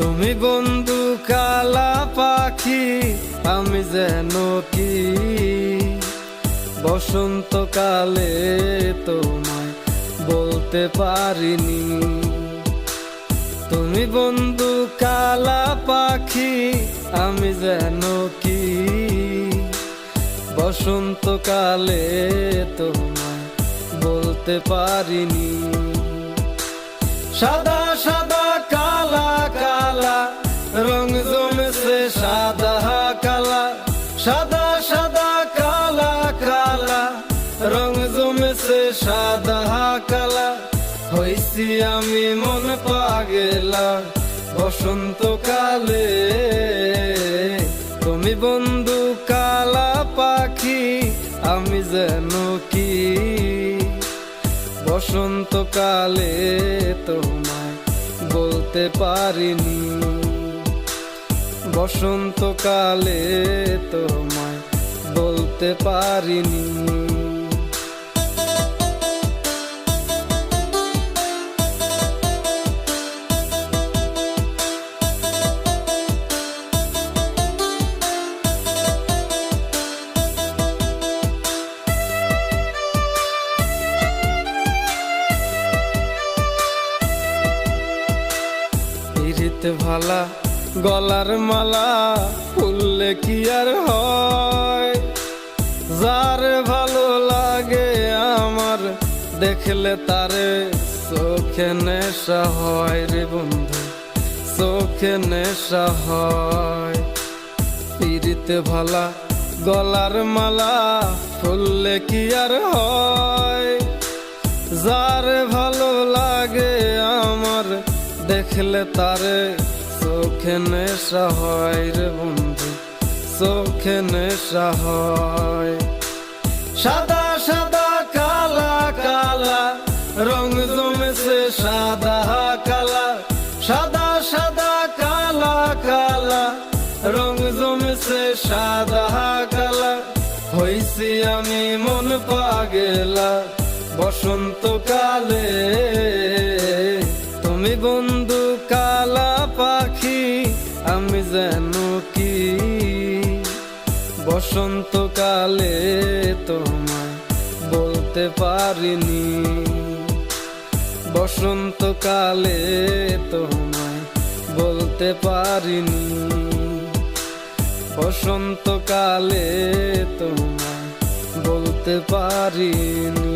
তুমি বন্ধু কালা পাখি, আমি যেন কি বসন্তকালে তোমায় বলতে পারিনি। তুমি বন্ধু কালা পাখি, আমি যেন কি বসন্তকালে তোমায় বলতে পারিনি। সাদা সাদা কালা কালা রং জমেছে সাদা কালা, সাদা সাদা কালা কালা রং জমেছে সাদা কালা। হইছি আমি মন পাগলা বসন্তকালে। তুমি বন্ধু কালা পাখি, আমি যেন কি বসন্তকালে তোমায় বলতে পারিনি। বসন্তকালে তোমায় বলতে পারিনি। পিরিত ভালা গলার মালা ফুললে কি আর হয়, যার ভালো লাগে আমার দেখলে তারে চোখে নেশা হয় রে বন্ধু, চোখে নেশা হয়। পিরিত ভালা গলার মালা ফুললে কি আর হয়, যার ভালো লাগে আমার দেখলে তারে চোখে নেশা হয় রে বন্ধু, চোখে নেশা হয়। সাদা সাদা কালা কালা রং জমেছে সাদা কালা, সাদা সাদা কালা কালা রং জমেছে সাদা কালা। হইছি আমি মন পাগলা বসন্তকালে। তুমি বন্ধু কালা পাখি, আমি যেন কি বসন্তকালে তোমায় বলতে পারিনি। বসন্তকালে তোমায় বলতে পারিনি। বসন্তকালে তোমায় বলতে পারিনি।